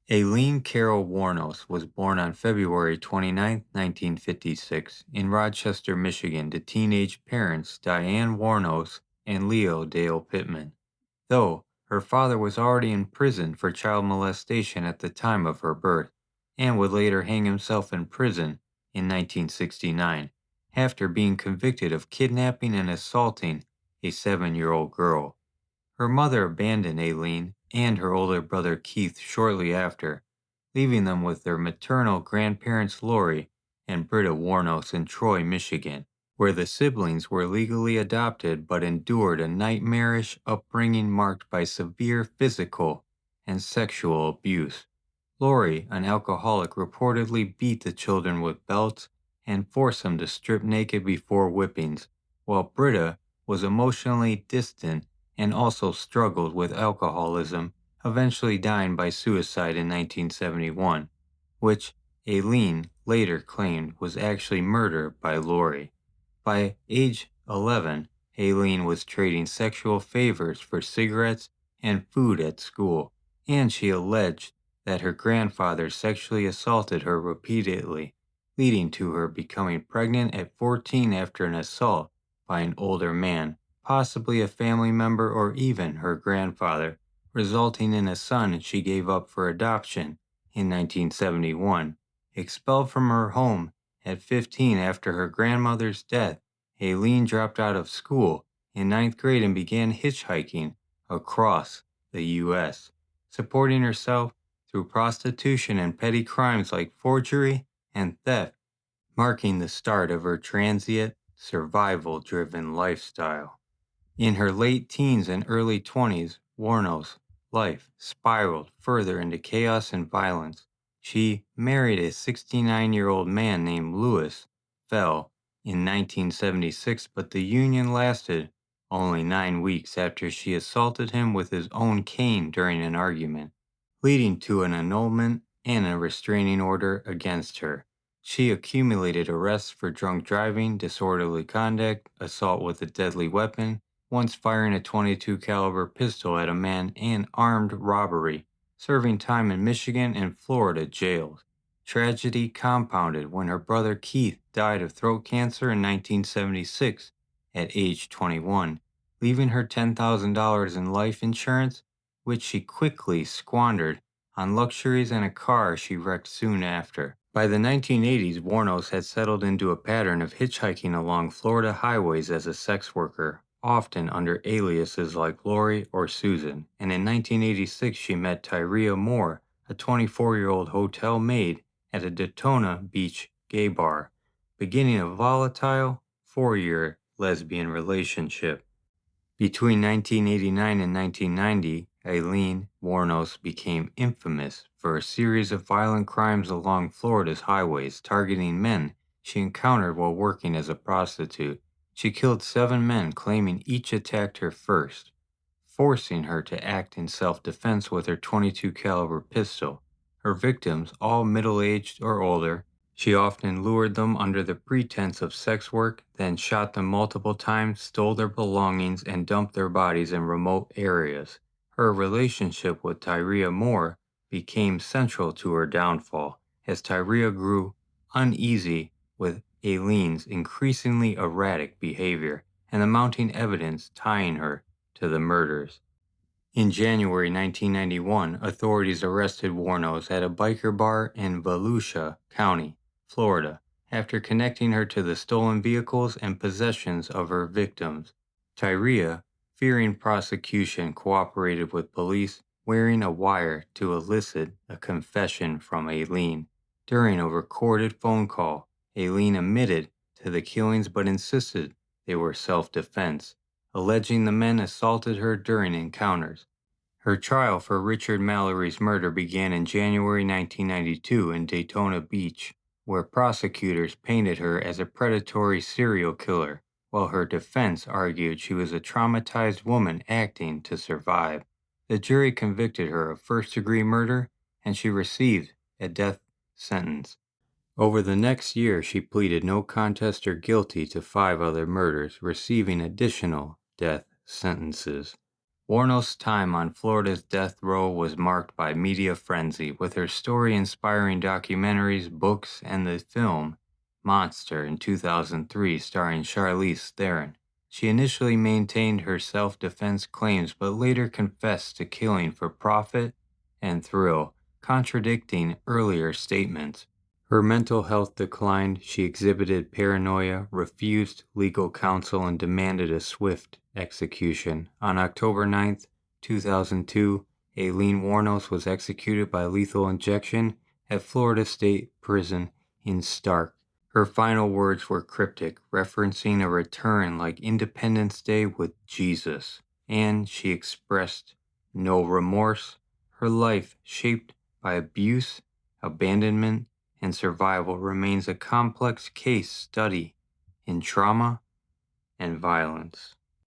Aileen Carol Wuornos was born on February 29, 1956, in Rochester, Michigan, to teenage parents Diane Wuornos and Leo Dale Pittman. Though her father was already in prison for child molestation at the time of her birth, and would later hang himself in prison in 1969 after being convicted of kidnapping and assaulting a 7-year-old girl. Her mother abandoned Aileen and her older brother Keith shortly after, leaving them with their maternal grandparents Lori and Britta Wuornos in Troy, Michigan, where the siblings were legally adopted but endured a nightmarish upbringing marked by severe physical and sexual abuse. Lori, an alcoholic, reportedly beat the children with belts and forced them to strip naked before whippings, while Britta was emotionally distant and also struggled with alcoholism, eventually dying by suicide in 1971, which Aileen later claimed was actually murder by Lori. By age 11, Aileen was trading sexual favors for cigarettes and food at school, and she alleged that her grandfather sexually assaulted her repeatedly, leading to her becoming pregnant at 14 after an assault by an older man, possibly a family member or even her grandfather, resulting in a son she gave up for adoption in 1971. Expelled from her home at 15 after her grandmother's death, Aileen dropped out of school in ninth grade and began hitchhiking across the U.S., supporting herself through prostitution and petty crimes like forgery and theft, marking the start of her transient, survival-driven lifestyle. In her late teens and early 20s, Wuornos' life spiraled further into chaos and violence. She married a 69-year-old man named Louis Fell in 1976, but the union lasted only 9 weeks after she assaulted him with his own cane during an argument, leading to an annulment and a restraining order against her. She accumulated arrests for drunk driving, disorderly conduct, assault with a deadly weapon, once firing a .22 caliber pistol at a man, and armed robbery, serving time in Michigan and Florida jails. Tragedy compounded when her brother Keith died of throat cancer in 1976 at age 21, leaving her $10,000 in life insurance, which she quickly squandered on luxuries and a car she wrecked soon after. By the 1980s, Wuornos had settled into a pattern of hitchhiking along Florida highways as a sex worker, often under aliases like Lori or Susan, and in 1986 she met Tyria Moore, a 24-year-old hotel maid at a Daytona Beach gay bar, beginning a volatile 4-year lesbian relationship. Between 1989 and 1990, Aileen Wuornos became infamous for a series of violent crimes along Florida's highways targeting men she encountered while working as a prostitute. She killed 7 men, claiming each attacked her first, forcing her to act in self-defense with her .22 caliber pistol. Her victims, all middle-aged or older, she often lured them under the pretense of sex work, then shot them multiple times, stole their belongings, and dumped their bodies in remote areas. Her relationship with Tyria Moore became central to her downfall, as Tyria grew uneasy with Aileen's increasingly erratic behavior and the mounting evidence tying her to the murders. In January 1991, authorities arrested Wuornos at a biker bar in Volusia County, Florida, after connecting her to the stolen vehicles and possessions of her victims. Tyria, fearing prosecution, cooperated with police, wearing a wire to elicit a confession from Aileen. During a recorded phone call, Aileen admitted to the killings but insisted they were self-defense, alleging the men assaulted her during encounters. Her trial for Richard Mallory's murder began in January 1992 in Daytona Beach, where prosecutors painted her as a predatory serial killer, while her defense argued she was a traumatized woman acting to survive. The jury convicted her of first-degree murder, and she received a death sentence. Over the next year, she pleaded no contest or guilty to 5 other murders, receiving additional death sentences. Wuornos' time on Florida's death row was marked by media frenzy, with her story inspiring documentaries, books, and the film Monster in 2003 starring Charlize Theron. She initially maintained her self-defense claims but later confessed to killing for profit and thrill, contradicting earlier statements. Her mental health declined, she exhibited paranoia, refused legal counsel, and demanded a swift execution. On October 9, 2002, Aileen Wuornos was executed by lethal injection at Florida State Prison in Stark. Her final words were cryptic, referencing a return like Independence Day with Jesus, and she expressed no remorse. Her life, shaped by abuse, abandonment, and survival, remains a complex case study in trauma and violence.